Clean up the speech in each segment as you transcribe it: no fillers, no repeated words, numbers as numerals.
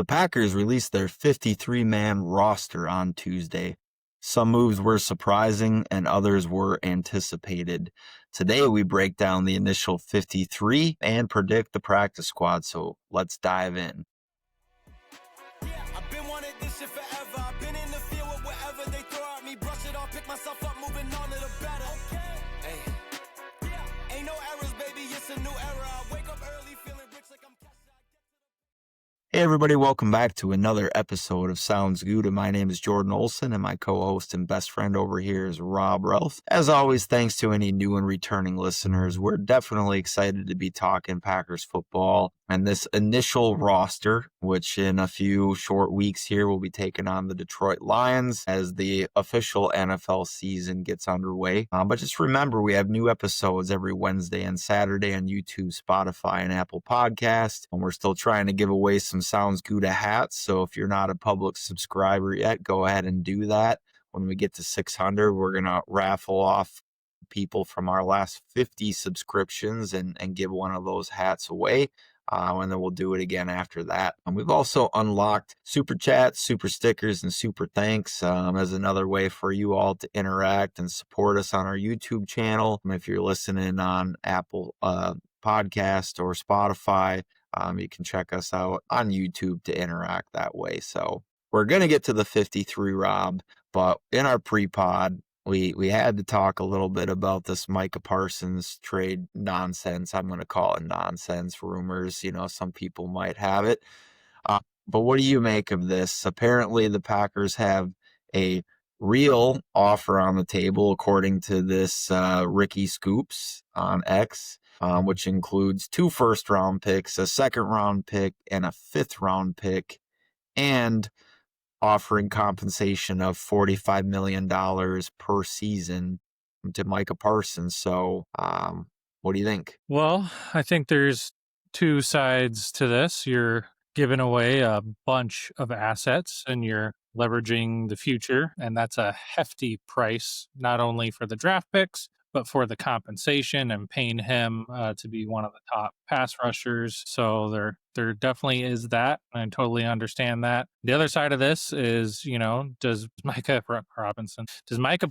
The Packers released their 53-man roster on Tuesday. Some moves were surprising and others were anticipated. Today we break down the initial 53 and predict the practice squad, so let's dive in. I've been wanting this shit forever. I've been in the field with whatever they throw at me. Brush it off, pick myself up, moving on to the better. Hey. Ain't no errors, baby, it's a new era. I wake up early feeling rich like I'm cash. Hey everybody, welcome back to another episode of Sounds Good. My name is Jordan Olson and my co-host and best friend over here is Rob Ralph. As always, thanks to any new and returning listeners. We're definitely excited to be talking Packers football and this initial roster, which in a few short weeks here will be taking on the Detroit Lions as the official NFL season gets underway. But just remember, we have new episodes every Wednesday and Saturday on YouTube, Spotify, and Apple Podcasts. And we're still trying to give away some Sounds Good hats. So if you're not a public subscriber yet, go ahead and do that. When we get to 600, we're going to raffle off people from our last 50 subscriptions and give one of those hats away. And then we'll do it again after that. And we've also unlocked super chats, super stickers, and super thanks as another way for you all to interact and support us on our YouTube channel. If you're listening on Apple Podcast or Spotify, you can check us out on YouTube to interact that way. So we're going to get to the 53, Rob, but in our pre-pod, we had to talk a little bit about this MICAH Parsons trade nonsense. I'm going to call it nonsense rumors. You know, some people might have it. But what do you make of this? Apparently, the Packers have a real offer on the table, according to this Ricky Scoops on X, which includes 2 first-round picks, a second-round pick, and a 5th-round pick, and offering compensation of $45 million per season to MICAH Parsons. So what do you think? Well, I think there's 2 sides to this. You're giving away a bunch of assets and you're leveraging the future. And that's a hefty price, not only for the draft picks, but for the compensation and paying him to be one of the top pass rushers. So there definitely is that. I totally understand that. The other side of this is, you know, does MICAH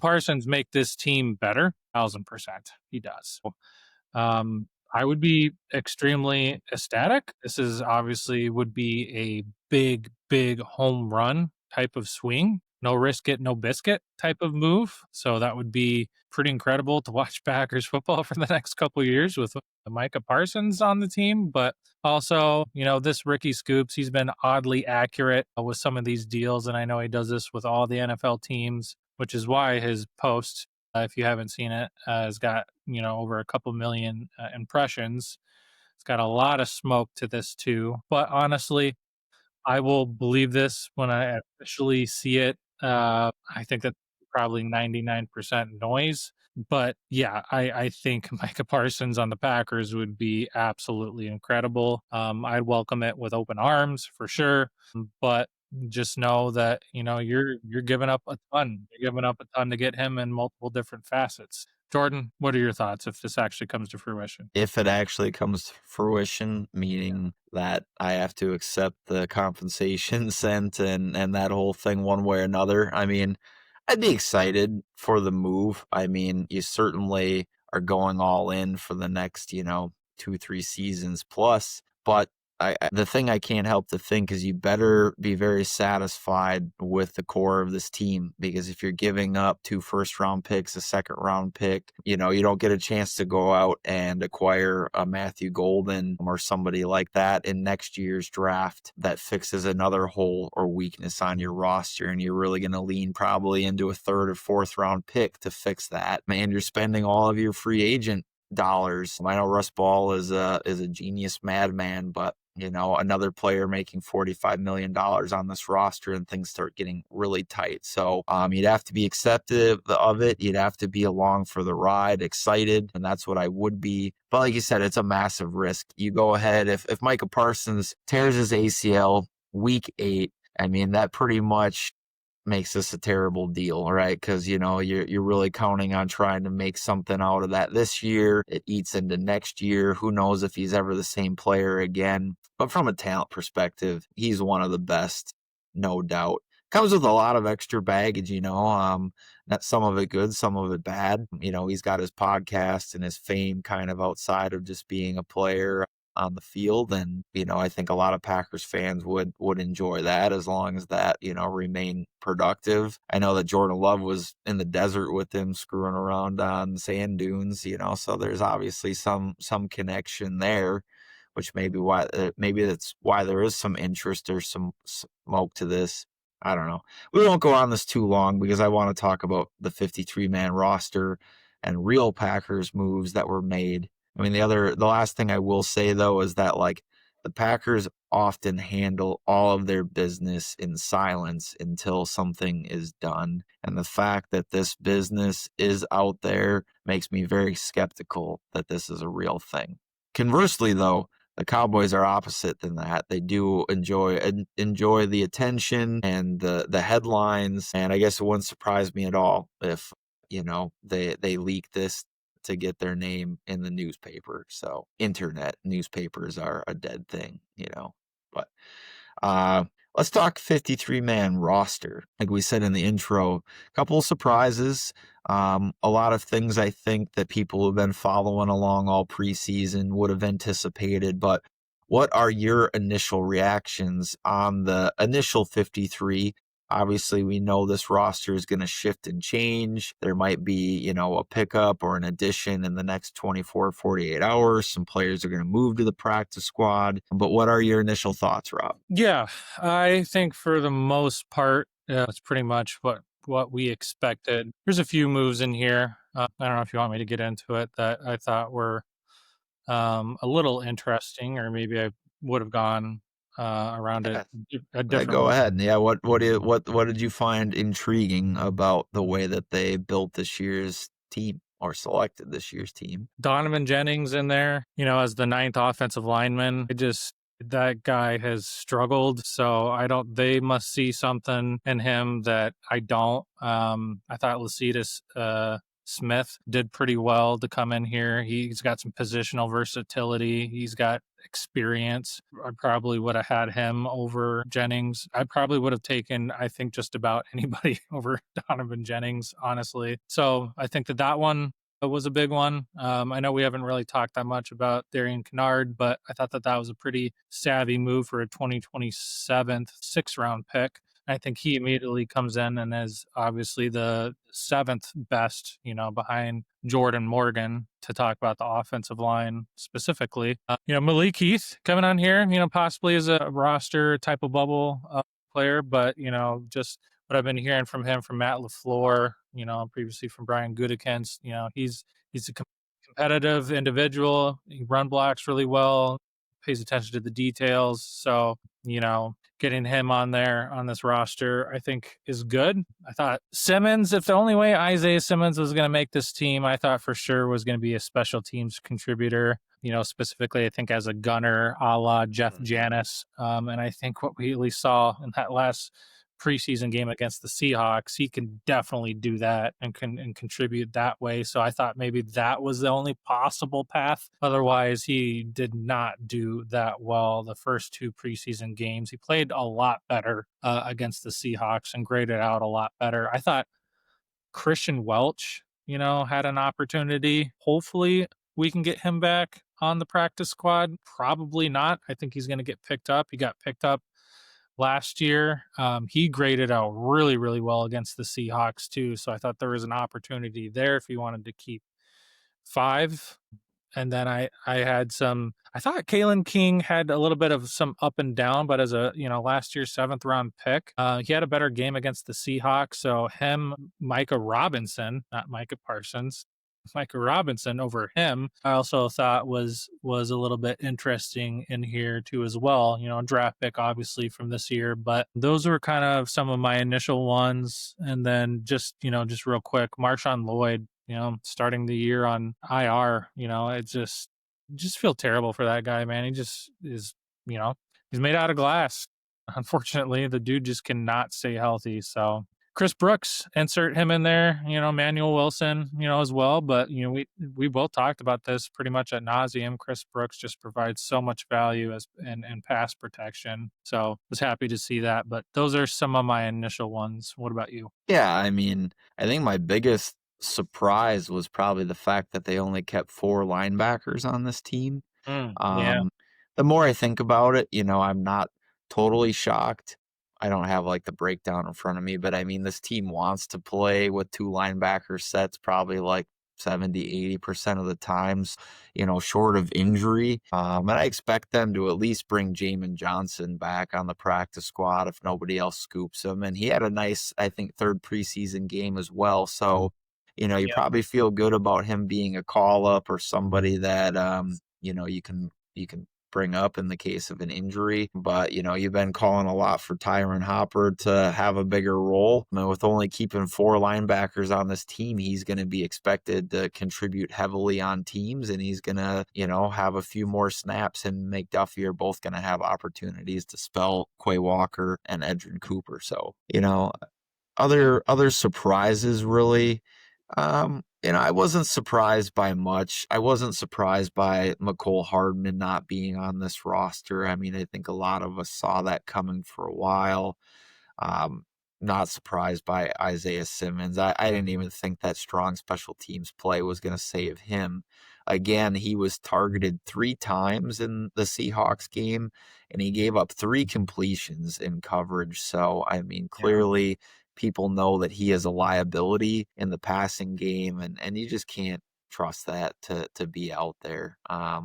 Parsons make this team better? 1,000%. He does. I would be extremely ecstatic. This is obviously would be a big home run type of swing. No risk it, no biscuit type of move. So that would be pretty incredible to watch Packers football for the next couple of years with MICAH Parsons on the team. But also, you know, this Ricky Scoops, he's been oddly accurate with some of these deals. And I know he does this with all the NFL teams, which is why his post, if you haven't seen it, has got, you know, over a couple million impressions. It's got a lot of smoke to this too. But honestly, I will believe this when I officially see it. I think that's probably 99% noise. But yeah, I think MICAH Parsons on the Packers would be absolutely incredible. I'd welcome it with open arms for sure. But just know that, you know, you're giving up a ton. You're giving up a ton to get him in multiple different facets. Jordan, what are your thoughts if this actually comes to fruition? If it actually comes to fruition, meaning that I have to accept the compensation sent and that whole thing one way or another, I mean, I'd be excited for the move. I mean, you certainly are going all in for the next, 2-3 seasons plus, but the thing I can't help to think is you better be very satisfied with the core of this team, because if you're giving up 2 first-round picks, a second-round pick, you don't get a chance to go out and acquire a Matthew Golden or somebody like that in next year's draft that fixes another hole or weakness on your roster, and you're really going to lean probably into a 3rd or 4th-round pick to fix that. Man, you're spending all of your free agent dollars. I know Russ Ball is a genius madman, but another player making $45 million on this roster and things start getting really tight. So you'd have to be acceptive of it. You'd have to be along for the ride, excited, and that's what I would be. But like you said, it's a massive risk. You go ahead, if MICAH Parsons tears his ACL week 8, I mean, that pretty much makes this a terrible deal, right? Because, you're really counting on trying to make something out of that this year. It eats into next year. Who knows if he's ever the same player again. But from a talent perspective, he's one of the best, no doubt. Comes with a lot of extra baggage, not some of it good, some of it bad. He's got his podcast and his fame kind of outside of just being a player on the field. And, I think a lot of Packers fans would enjoy that as long as that, remain productive. I know that Jordan Love was in the desert with him screwing around on sand dunes, so there's obviously some connection there, which maybe that's why there is some interest or some smoke to this. I don't know. We won't go on this too long because I want to talk about the 53-man roster and real Packers moves that were made. I mean, the last thing I will say, though, is that, the Packers often handle all of their business in silence until something is done. And the fact that this business is out there makes me very skeptical that this is a real thing. Conversely, though, the Cowboys are opposite than that. They do enjoy the attention and the headlines, and I guess it wouldn't surprise me at all if they leak this to get their name in the newspaper. So internet newspapers are a dead thing, But let's talk 53-man roster. Like we said in the intro, a couple of surprises. A lot of things I think that people who've been following along all preseason would have anticipated. But what are your initial reactions on the initial 53? Obviously, we know this roster is going to shift and change. There might be, a pickup or an addition in the next 24, 48 hours. Some players are going to move to the practice squad. But what are your initial thoughts, Rob? Yeah, I think for the most part, it's pretty much what we expected. There's a few moves in here. I don't know if you want me to get into it that I thought were a little interesting, or maybe I would have gone around it a different go way. ahead. Yeah, what did you find intriguing about the way that they built this year's team or selected this year's team? Donovan Jennings in there, as the 9th offensive lineman. That guy has struggled, so they must see something in him that I don't. I thought Lecitus Smith did pretty well to come in here. He's got some positional versatility. He's got experience. I probably would have had him over Jennings. I probably would have taken, I think, just about anybody over Donovan Jennings, honestly. So I think that one was a big one. I know we haven't really talked that much about Darrian Kennard, but I thought that was a pretty savvy move for a 2027 6th-round pick. I think he immediately comes in and is obviously the 7th best, behind Jordan Morgan, to talk about the offensive line specifically. Malik Heath coming on here, possibly as a roster type of bubble player, but, just what I've been hearing from him, from Matt LaFleur, previously from Brian Gutekunst, he's a competitive individual. He run blocks really well, pays attention to the details. So, getting him on there on this roster, I think is good. I thought Simmons, if the only way Isaiah Simmons was going to make this team, I thought for sure was going to be a special teams contributor, specifically, I think as a gunner a la Jeff Janis. And I think what we at least saw in that last preseason game against the Seahawks, he can definitely do that and contribute that way. So I thought maybe that was the only possible path. Otherwise, he did not do that well the first 2 preseason games. He played a lot better against the Seahawks and graded out a lot better. I thought Christian Welch, had an opportunity. Hopefully we can get him back on the practice squad. Probably not. I think he's going to get picked up. He got picked up last year. He graded out really, really well against the Seahawks too. So I thought there was an opportunity there if he wanted to keep 5. And then I thought Kalen King had a little bit of some up and down, but as a, last year's 7th-round pick, he had a better game against the Seahawks. So Micah Robinson, not Micah Parsons, Micah Robinson over him, I also thought was a little bit interesting in here too as well. Draft pick obviously from this year, but those were kind of some of my initial ones. And then just real quick, Marshawn Lloyd, starting the year on IR, it just feel terrible for that guy, man. He just is, he's made out of glass. unfortunately, the dude just cannot stay healthy. So Chris Brooks, insert him in there, Manuel Wilson, as well. But, we both talked about this pretty much ad nauseum. Chris Brooks just provides so much value in pass protection. So I was happy to see that. But those are some of my initial ones. What about you? Yeah, I mean, I think my biggest surprise was probably the fact that they only kept 4 linebackers on this team. Yeah. The more I think about it, I'm not totally shocked. I don't have like the breakdown in front of me, but I mean, this team wants to play with 2 linebacker sets probably like 70-80% of the times, short of injury. And I expect them to at least bring Jamin Johnson back on the practice squad if nobody else scoops him. And he had a nice, I think, 3rd preseason game as well. So, you probably feel good about him being a call up or somebody that, you can bring up in the case of an injury. But, you've been calling a lot for Tyron Hopper to have a bigger role. I mean, with only keeping 4 linebackers on this team, he's going to be expected to contribute heavily on teams, and he's going to, have a few more snaps, and McDuffie are both going to have opportunities to spell Quay Walker and Edrin Cooper. So, other surprises really. I wasn't surprised by much. I wasn't surprised by McCole Hardman not being on this roster. I mean, I think a lot of us saw that coming for a while. Not surprised by Isaiah Simmons. I didn't even think that strong special teams play was going to save him. Again, he was targeted 3 times in the Seahawks game, and he gave up 3 completions in coverage. So, I mean, clearly people know that he is a liability in the passing game, and you just can't trust that to be out there. I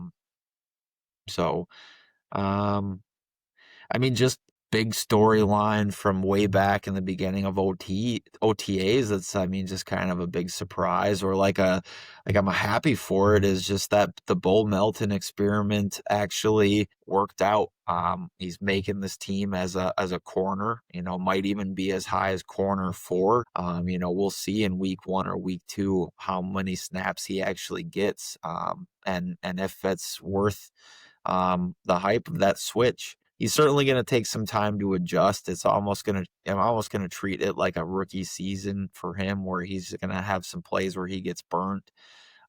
mean, just big storyline from way back in the beginning of OTAs. That's, I mean, just kind of a big surprise, or like I'm happy for it, is just that the Bull Melton experiment actually worked out. He's making this team as a corner, might even be as high as corner 4. We'll see in week 1 or week 2 how many snaps he actually gets, and if it's worth the hype of that switch. He's certainly going to take some time to adjust. I'm almost going to treat it like a rookie season for him, where he's going to have some plays where he gets burnt.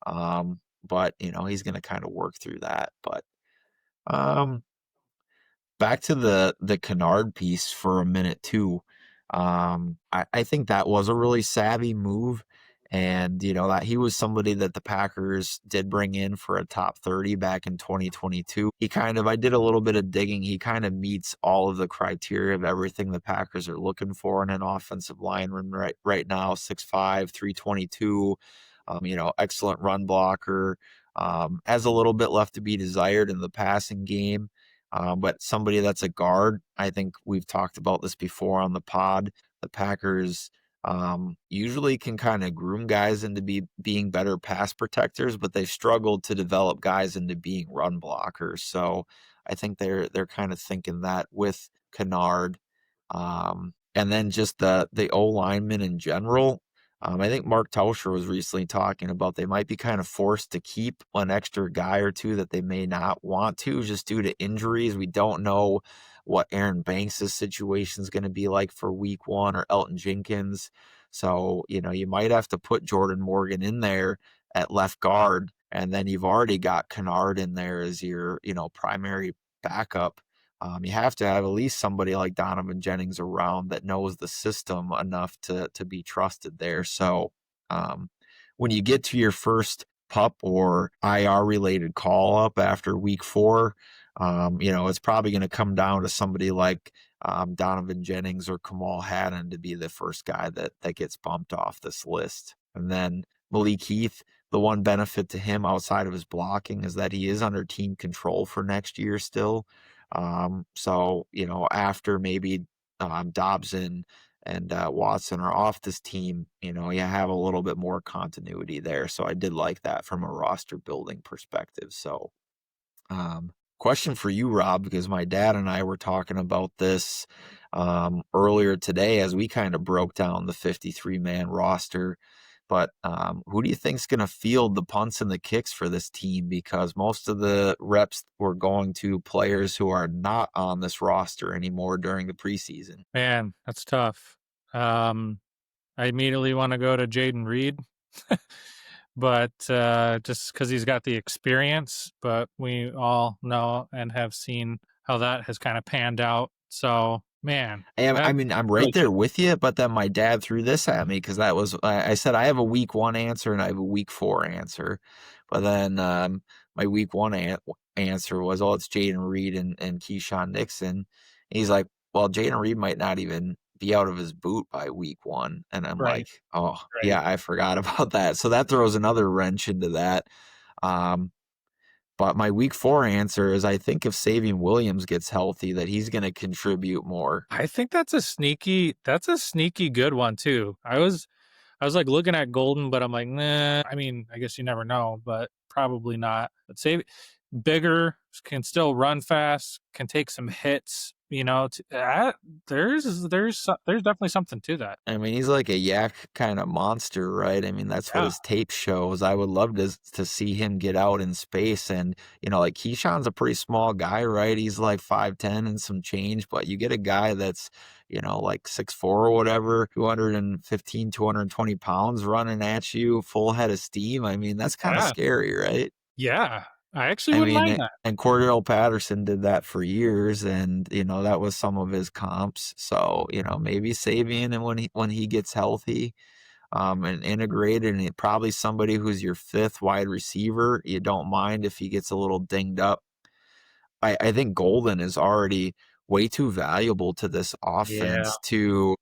But he's going to kind of work through that. But back to the Kennard piece for a minute too. I think that was a really savvy move. And, that he was somebody that the Packers did bring in for a top 30 back in 2022. I did a little bit of digging. He kind of meets all of the criteria of everything the Packers are looking for in an offensive lineman right now. 6'5", 322, excellent run blocker. Has a little bit left to be desired in the passing game. But somebody that's a guard, I think we've talked about this before on the pod. The Packers usually can kind of groom guys into being better pass protectors, but they've struggled to develop guys into being run blockers. So I think they're kind of thinking that with Kennard. And then just the O linemen in general. I think Mark Tauscher was recently talking about they might be kind of forced to keep an extra guy or two that they may not want to, just due to injuries. We don't know what Aaron Banks' situation is going to be like for week 1, or Elton Jenkins. So, you might have to put Jordan Morgan in there at left guard, and then you've already got Kennard in there as your, primary backup. You have to have at least somebody like Donovan Jennings around that knows the system enough to be trusted there. So when you get to your first PUP or IR related call up after week 4, it's probably going to come down to somebody like Donovan Jennings or Kamal Hadden to be the first guy that gets bumped off this list. And then Malik Heath, the one benefit to him outside of his blocking is that he is under team control for next year still. So, after maybe Dobson and Watson are off this team, you have a little bit more continuity there. So I did like that from a roster building perspective. So question for you, Rob, because my dad and I were talking about this earlier today as we kind of broke down the 53-man roster. But who do you think's going to field the punts and the kicks for this team? Because most of the reps were going to players who are not on this roster anymore during the preseason. Man, that's tough. I immediately want to go to Jaden Reed, but just because he's got the experience, but we all know and have seen how that has kind of panned out. So, man, And I that's mean, I'm really right there tough. with you, but then my dad threw this at me because that was, I said I have a week 1 answer and I have a week 4 answer. But then my week 1 answer was, oh, it's Jaden Reed and Keyshawn Nixon. And he's like, well, Jaden Reed might not even be out of his boot by week 1. And I'm Right, like, oh, right. yeah, I forgot about that. So that throws another wrench into that. Um, but my week 4 answer is I think if Savion Williams gets healthy, that he's going to contribute more. I think that's a sneaky good one too. I was like looking at Golden, but I'm like, nah. I mean, I guess you never know, but probably not. But say bigger, can still run fast, can take some hits. There's definitely something to that. I mean, he's like a yak kind of monster, right? I mean, that's what Yeah, his tape shows. I would love to see him get out in space. And, like Keyshawn's a pretty small guy, right? He's like 5'10" and some change, but you get a guy that's, like 6'4" or whatever, 215, 220 pounds running at you, full head of steam. I mean, that's kind of yeah, scary, right? yeah. I actually I wouldn't mean, mind that. and Cordell Patterson did that for years, and that was some of his comps. So maybe Savion, and when he gets healthy, and integrated, and probably somebody who's your 5th wide receiver, you don't mind if he gets a little dinged up. I think Golden is already way too valuable to this Yeah, offense to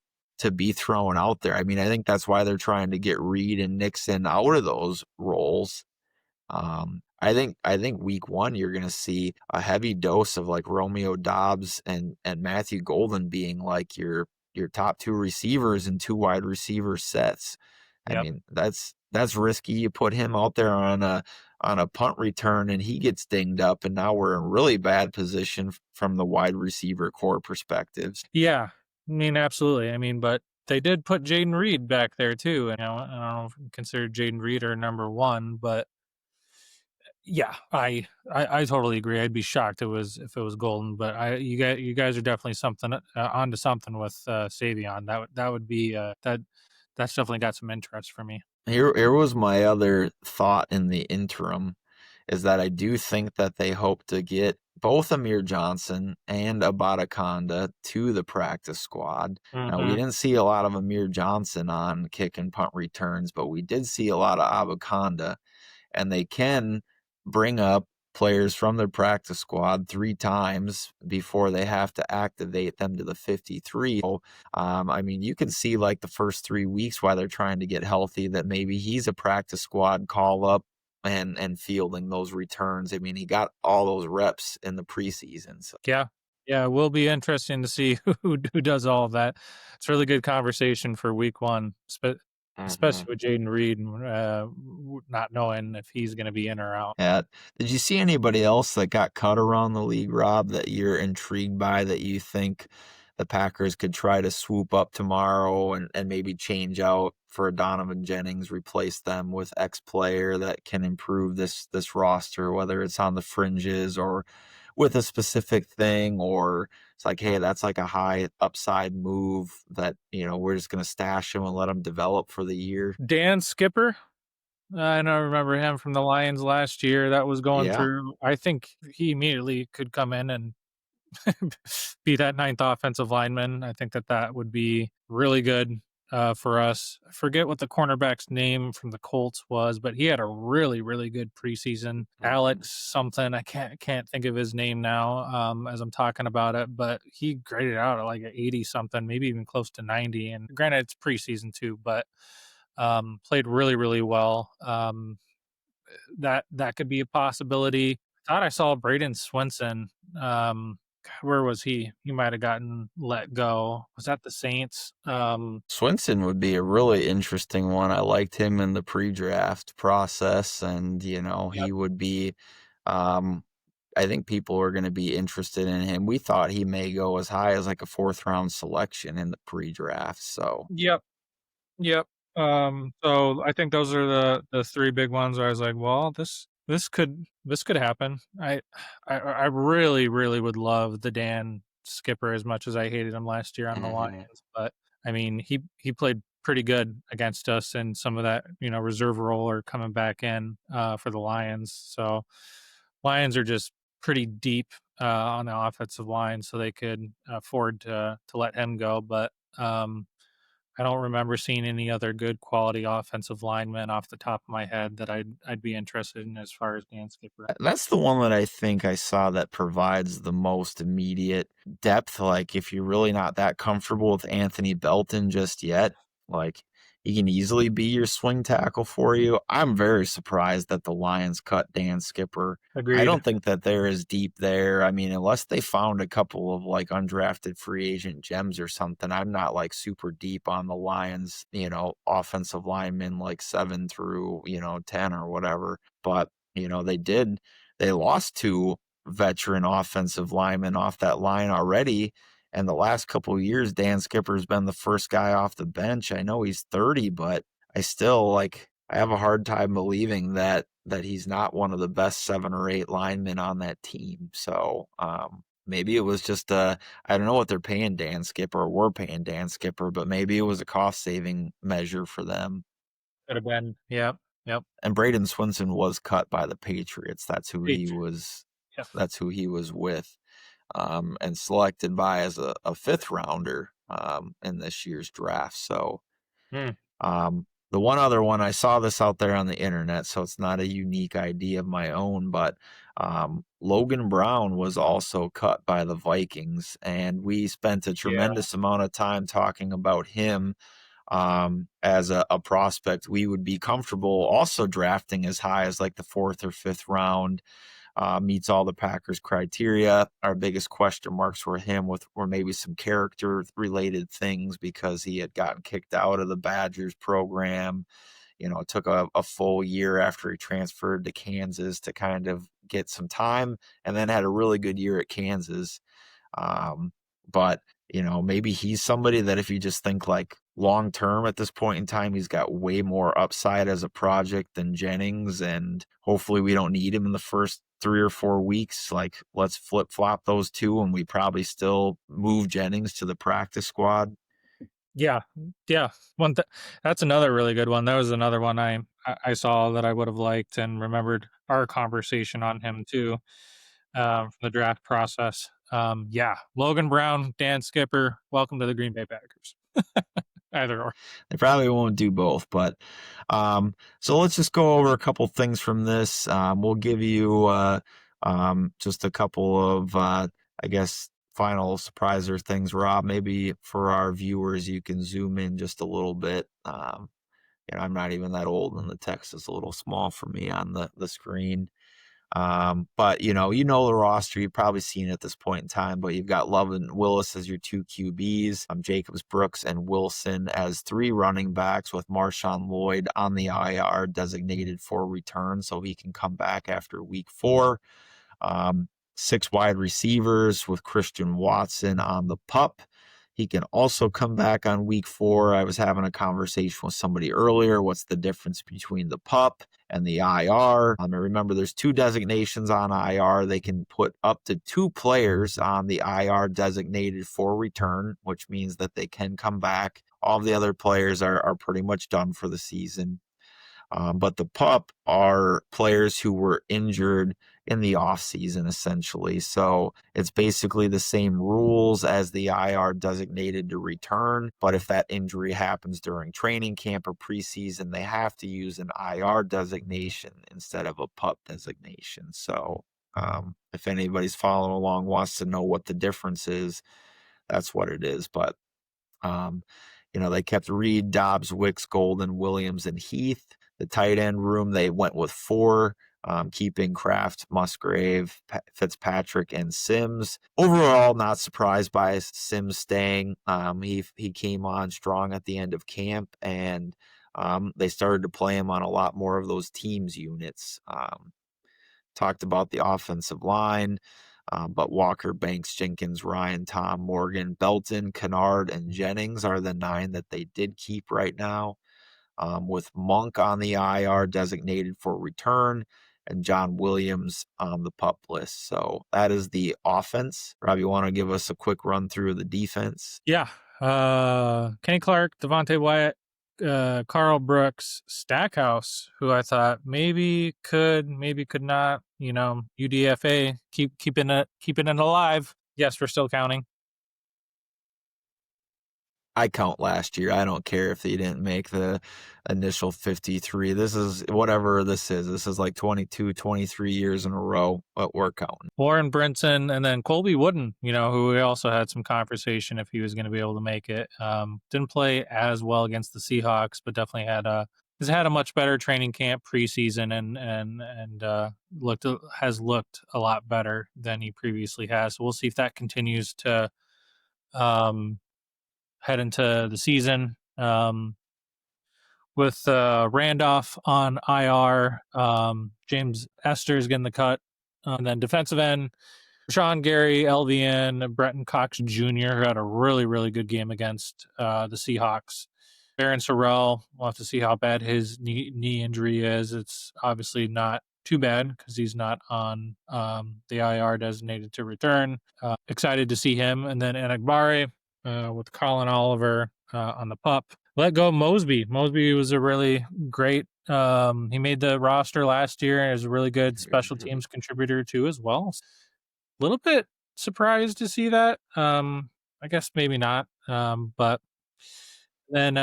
be thrown out there. I mean, I think that's why they're trying to get Reed and Nixon out of those roles. I think week 1 you're gonna see a heavy dose of like Romeo Dobbs and Matthew Golden being like your top 2 receivers and 2 wide receiver sets. I yep. mean, that's risky. You put him out there on a punt return and he gets dinged up, and now we're in really bad position from the wide receiver core perspectives. Yeah, I mean, absolutely. I mean, but they did put Jaden Reed back there too. And I don't know if you consider Jaden Reed our number one, but yeah, I totally agree. I'd be shocked if it was Golden, but you guys are definitely something onto something with Savion. That would be that's definitely got some interest for me. Here was my other thought in the interim, is that I do think that they hope to get both Amir Johnson and Abataconda to the practice squad. Now, we Hmm. didn't see a lot of Amir Johnson on kick and punt returns, but we did see a lot of Abaconda, and they can bring up players from their practice squad 3 times before they have to activate them to the 53. So, I mean, you can see like the first 3 weeks while they're trying to get healthy that maybe he's a practice squad call up and fielding those returns. I mean, he got all those reps in the preseason. So. Yeah, yeah, it will be interesting to see who does all of that. It's a really good conversation for week one, especially Mhm. with Jaden Reed, not knowing if he's going to be in or out. Yeah. Did you see anybody else that got cut around the league, Rob, that you're intrigued by, that you think the Packers could try to swoop up tomorrow and maybe change out for a Donovan Jennings, replace them with X player that can improve this roster, whether it's on the fringes or with a specific thing, or it's like, hey, that's like a high upside move that, we're just going to stash him and let him develop for the year. Dan Skipper, I don't remember him from the Lions last year. That was going Yeah. through. I think he immediately could come in and be that ninth offensive lineman. I think that would be really good for us. I forget what the cornerback's name from the Colts was, but he had a really, really good preseason. Mhm. Alex something. I can't think of his name now as I'm talking about it, but he graded out at like an 80 something, maybe even close to 90. And granted, it's preseason too, but played really, really well. That could be a possibility. Thought I saw Braden Swinson. Where was he? He might have gotten let go. Was that the Saints? Swinson would be a really interesting one. I liked him in the pre-draft process, and Yep. he would be. Um, I think people are going to be interested in him. We thought he may go as high as like a 4th round selection in the pre-draft. So Yep. Yep. So I think those are the three big ones where I was like, well, this could happen. I really really would love the Dan Skipper as much as I hated him last year on the Mhm. Lions, but I mean he played pretty good against us in some of that reserve role or coming back in for the Lions. So Lions are just pretty deep on the offensive line, so they could afford to let him go, but. I don't remember seeing any other good quality offensive linemen off the top of my head that I'd be interested in as far as Dan Skipper. That's the one that I think I saw that provides the most immediate depth. Like, if you're really not that comfortable with Anthony Belton just yet, like, he can easily be your swing tackle for you. I'm very surprised that the Lions cut Dan Skipper. I Agreed. don't think that they're as deep there. I mean, unless they found a couple of like undrafted free agent gems or something, I'm not like super deep on the Lions, offensive linemen like 7 through, 10 or whatever. But they lost 2 veteran offensive linemen off that line already. And the last couple of years, Dan Skipper's been the first guy off the bench. I know he's 30, but I still I have a hard time believing that he's not one of the best 7 or 8 linemen on that team. So maybe it was just I don't know what they're paying Dan Skipper or were paying Dan Skipper, but maybe it was a cost saving measure for them. Could have been. Yep. Yep. And Braden Swinson was cut by the Patriots. That's who he Patriot. was. Yep. That's who he was with, and selected by as a fifth rounder in this year's draft. So Hmm. the one other one, I saw this out there on the internet, so it's not a unique idea of my own, but Logan Brown was also cut by the Vikings, and we spent a Yeah. tremendous amount of time talking about him as a prospect we would be comfortable also drafting as high as like the 4th or 5th round. Meets all the Packers criteria. Our biggest question marks were him were maybe some character related things because he had gotten kicked out of the Badgers program. It took a full year after he transferred to Kansas to kind of get some time, and then had a really good year at Kansas. But maybe he's somebody that if you just think like long term at this point in time, he's got way more upside as a project than Jennings, and hopefully we don't need him in the first 3 or 4 weeks. Like, let's flip flop those two, and we probably still move Jennings to the practice squad. Yeah. Yeah. That's another really good one. That was another one I saw that I would have liked and remembered our conversation on him too, from the draft process. Yeah. Logan Brown, Dan Skipper, welcome to the Green Bay Packers. Either or. They probably won't do both, but so let's just go over a couple things from this. We'll give you just a couple of, I guess, final surpriser things, Rob. Maybe for our viewers, you can zoom in just a little bit. I'm not even that old, and the text is a little small for me on the screen. But the roster, you've probably seen it at this point in time, but you've got Love and Willis as your 2 QBs, Jacobs, Brooks, and Wilson as 3 running backs, with Marshawn Lloyd on the IR designated for return, so he can come back after week 4. 6 wide receivers with Christian Watson on the PUP. He can also come back on week 4. I was having a conversation with somebody earlier. What's the difference between the PUP and the IR? I remember there's 2 designations on IR. They can put up to 2 players on the IR designated for return, which means that they can come back. All the other players are pretty much done for the season. But the PUP are players who were injured in the offseason, essentially. So it's basically the same rules as the IR designated to return. But if that injury happens during training camp or preseason, they have to use an IR designation instead of a PUP designation. So if anybody's following along, wants to know what the difference is, that's what it is. But they kept Reed, Dobbs, Wicks, Golden, Williams, and Heath. The tight end room, they went with 4, keeping Kraft, Musgrave, Fitzpatrick, and Sims. Overall, not surprised by Sims staying. He came on strong at the end of camp, and they started to play him on a lot more of those teams units. Talked about the offensive line. But Walker, Banks, Jenkins, Ryan, Tom, Morgan, Belton, Kennard, and Jennings are the 9 that they did keep right now. with Monk on the IR designated for return and John Williams on the PUP list. So that is the offense. Rob, you want to give us a quick run through of the defense? Yeah. Kenny Clark, Devontae Wyatt, Carl Brooks, Stackhouse, who I thought maybe could not, UDFA, keeping it alive. Yes, we're still counting. I count last year. I don't care if they didn't make the initial 53. This is whatever this is. This is like 22, 23 years in a row, but we're counting. Warren Brinson, and then Colby Wooden, who we also had some conversation if he was going to be able to make it. Didn't play as well against the Seahawks, but definitely has had a much better training camp preseason and has looked a lot better than he previously has. So we'll see if that continues to head into the season. With Randolph on IR, James Ester's getting the cut. And then defensive end, Rashawn Gary, LVN, Bretton Cox Jr., who had a really, really good game against the Seahawks. Aaron Sorrell, we'll have to see how bad his knee injury is. It's obviously not too bad because he's not on the IR designated to return. Excited to see him. And then Enagbare with Colin Oliver on the PUP. Let go Mosby. Mosby was a really great, he made the roster last year and is a really good special teams contributor too as well. A little bit surprised to see that. I guess maybe not. But then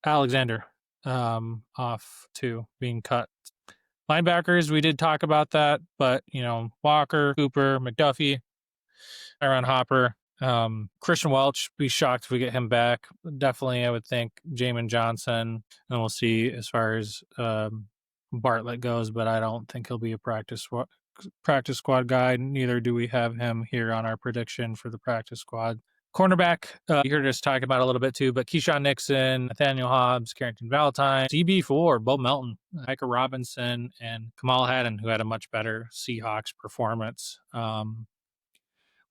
Alexander off too, being cut. Linebackers, we did talk about that, but Walker, Cooper, McDuffie, Tyron Hopper, Christian Welch, be shocked if we get him back. Definitely, I would think Jamin Johnson, and we'll see as far as Bartlett goes, but I don't think he'll be a practice squad guy. Neither do we have him here on our prediction for the practice squad. Cornerback, you heard us talk about a little bit too, but Keyshawn Nixon, Nathaniel Hobbs, Carrington Valentine, CB4, Bo Melton, Micah Robinson, and Kamal Haddon, who had a much better Seahawks performance.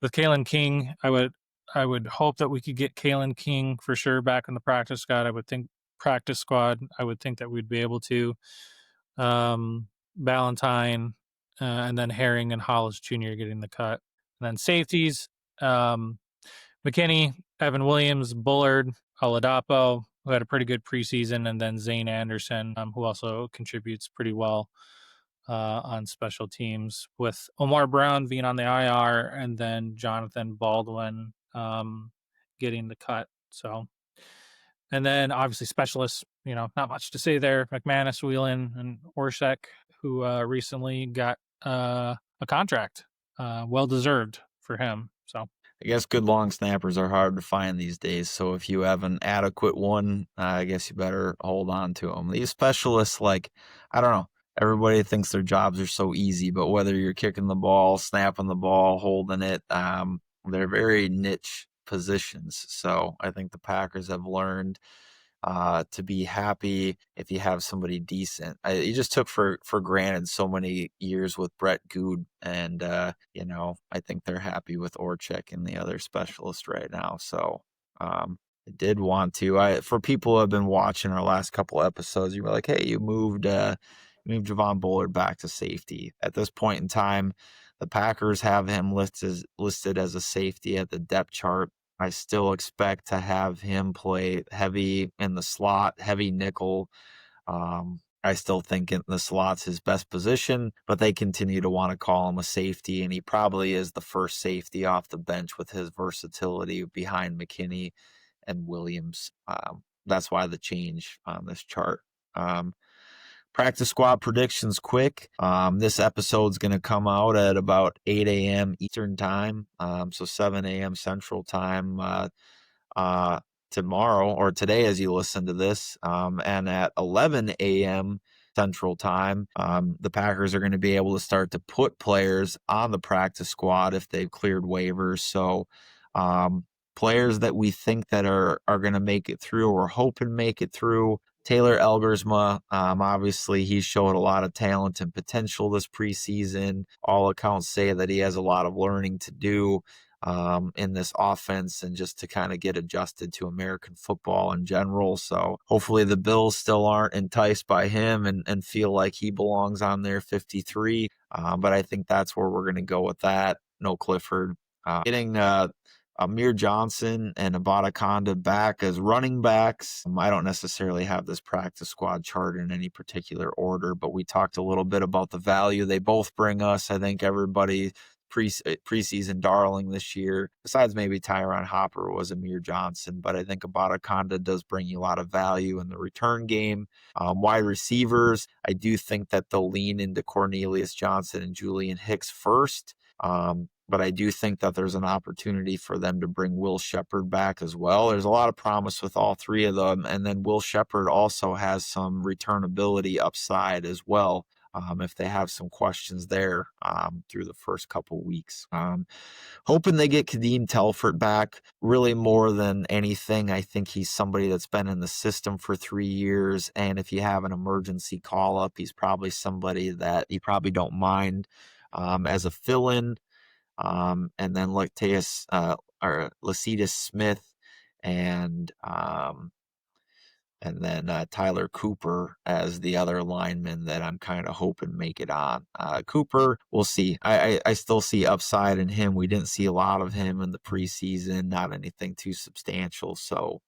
With Kalen King, I would hope that we could get Kalen King for sure back in the practice squad. I would think that we'd be able to. Valentine, and then Herring and Hollis Jr. getting the cut. And then safeties, McKinney, Evan Williams, Bullard, Oladapo, who had a pretty good preseason, and then Zane Anderson, who also contributes pretty well on special teams, with Omar Brown being on the IR and then Jonathan Baldwin getting the cut. So, and then obviously specialists, not much to say there. McManus, Whelan, and Orshek, who recently got a contract, well-deserved for him. So I guess good long snappers are hard to find these days. So if you have an adequate one, I guess you better hold on to them. These specialists, I don't know. Everybody thinks their jobs are so easy, but whether you're kicking the ball, snapping the ball, holding it, they're very niche positions. So I think the Packers have learned to be happy if you have somebody decent. You just took for granted so many years with Brett Good, and I think they're happy with Orchek and the other specialist right now. So I did want to, for people who have been watching our last couple episodes, you were like, hey, you moved Javon Bullard back to safety. At this point in time, the Packers have him listed as a safety at the depth chart. I still expect to have him play heavy in the slot, heavy nickel. I still think in the slot's his best position, but they continue to want to call him a safety, and he probably is the first safety off the bench with his versatility behind McKinney and Williams. That's why the change on this chart. Practice squad predictions quick. This episode's going to come out at about 8 a.m. Eastern time, so 7 a.m. Central time tomorrow or today as you listen to this, and at 11 a.m. Central time, the Packers are going to be able to start to put players on the practice squad if they've cleared waivers. So players that we think that are going to make it through or hoping make it through. Taylor Elgersma, obviously he showed a lot of talent and potential this preseason. All accounts say that he has a lot of learning to do. in this offense and just to kind of get adjusted to American football in general. So hopefully the Bills still aren't enticed by him and feel like he belongs on their 53. But I think that's where we're going to go with that. No Clifford. Getting Amir Johnson and Abada Conda back as running backs. I don't necessarily have this practice squad chart in any particular order, but we talked a little bit about the value they both bring us. I think everybody preseason darling this year, besides maybe Tyron Hopper, was Amir Johnson, but I think Abada Conda does bring you a lot of value in the return game. Wide receivers, I do think that they'll lean into Cornelius Johnson and Julian Hicks first. But I do think that there's an opportunity for them to bring Will Shepherd back as well. There's a lot of promise with all three of them. And then Will Shepherd also has some returnability upside as well. If they have some questions there through the first couple weeks. Hoping they get Kadeem Telford back really more than anything. I think he's somebody that's been in the system for 3 years. And if you have an emergency call up, he's probably somebody that you probably don't mind as a fill-in. And then Lecitus Smith and then Tyler Cooper as the other lineman that I'm kind of hoping make it on. Cooper, we'll see. I still see upside in him. We didn't see a lot of him in the preseason, not anything too substantial. So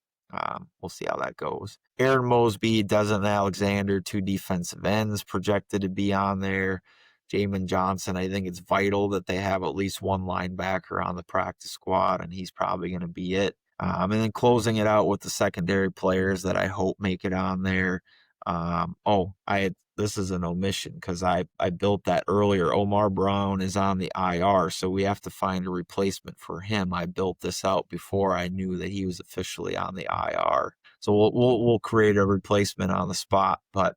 we'll see how that goes. Aaron Mosby, Desmond Alexander, 2 defensive ends projected to be on there. Jamin Johnson, I think it's vital that they have at least one linebacker on the practice squad, and he's probably going to be it. And then closing it out with the secondary players that I hope make it on there. This is an omission because I built that earlier. Omar Brown is on the IR, so we have to find a replacement for him. I built this out before I knew that he was officially on the IR. So we'll create a replacement on the spot, but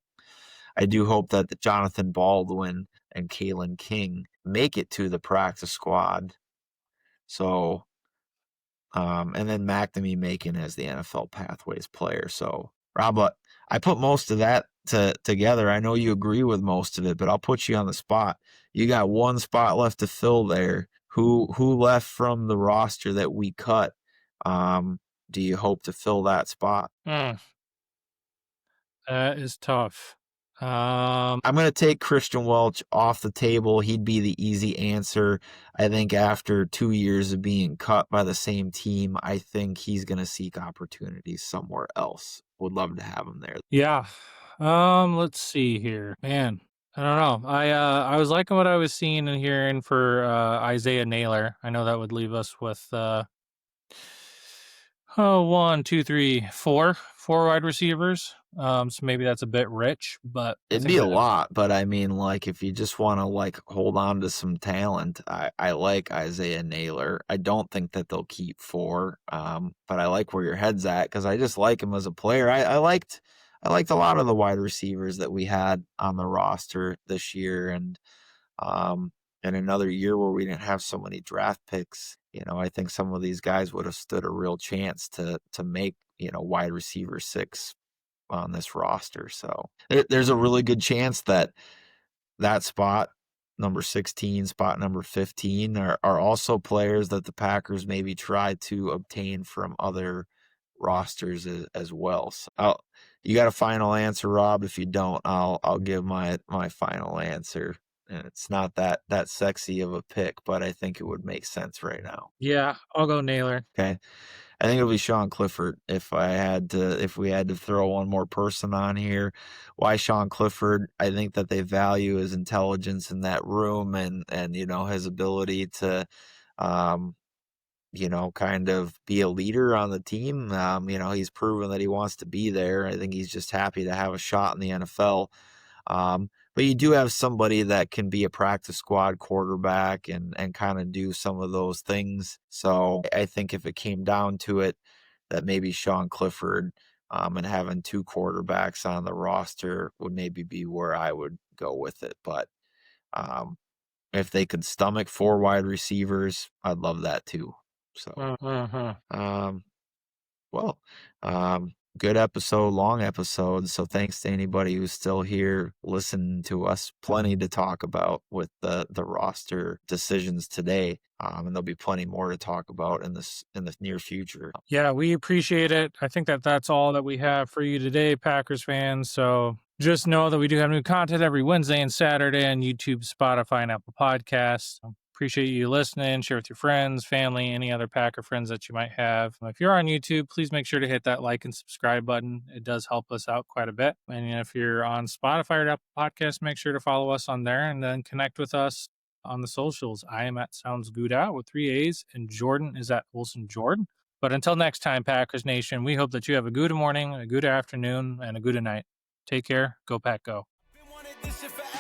I do hope that Jonathan Baldwin and Kalen King make it to the practice squad. So, and then McNamee Macon as the NFL Pathways player. So, Rob, I put most of that together. I know you agree with most of it, but I'll put you on the spot. You got one spot left to fill there. Who left from the roster that we cut? Do you hope to fill that spot? That is tough. I'm going to take Christian Welch off the table. He'd be the easy answer. I think after 2 years of being cut by the same team, I think he's going to seek opportunities somewhere else. Would love to have him there. Yeah. Let's see here. Man, I don't know. I was liking what I was seeing and hearing for Isaiah Naylor. I know that would leave us with 1, 2, 3, 4 wide receivers. So maybe that's a bit rich, but it'd be a lot. But I mean, like, if you just want to hold on to some talent, I like Isaiah Naylor. I don't think that they'll keep 4, but I like where your head's at because I just like him as a player. I liked a lot of the wide receivers that we had on the roster this year, and in another year where we didn't have so many draft picks, I think some of these guys would have stood a real chance to make wide receiver 6 on this roster. So there's a really good chance that spot number 16, spot number 15 are also players that the Packers maybe try to obtain from other rosters as well. So you got a final answer, Rob? If you don't, I'll give my final answer. And it's not that sexy of a pick, but I think it would make sense right now. Yeah, I'll go Naylor. Okay. I think it'll be Sean Clifford if we had to throw one more person on here. Why Sean Clifford? I think that they value his intelligence in that room and his ability to kind of be a leader on the team. He's proven that he wants to be there. I think he's just happy to have a shot in the NFL. But you do have somebody that can be a practice squad quarterback and kind of do some of those things. So I think if it came down to it, that maybe Sean Clifford and having 2 quarterbacks on the roster would maybe be where I would go with it. But if they could stomach 4 wide receivers, I'd love that too. So, good episode, long episode. So thanks to anybody who's still here listening to us. Plenty to talk about with the roster decisions today. And there'll be plenty more to talk about in the near future. Yeah, we appreciate it. I think that's all that we have for you today, Packers fans. So just know that we do have new content every Wednesday and Saturday on YouTube, Spotify, and Apple Podcasts. Appreciate you listening. Share with your friends, family, any other Packer friends that you might have. If you're on YouTube, please make sure to hit that like and subscribe button. It does help us out quite a bit. And if you're on Spotify or Apple Podcasts, make sure to follow us on there and then connect with us on the socials. I am at Sounds Good Out with 3 A's, and Jordan is at Olson Jordan. But until next time, Packers Nation, we hope that you have a good morning, a good afternoon, and a good night. Take care. Go Pack Go. Been wanted this shit forever.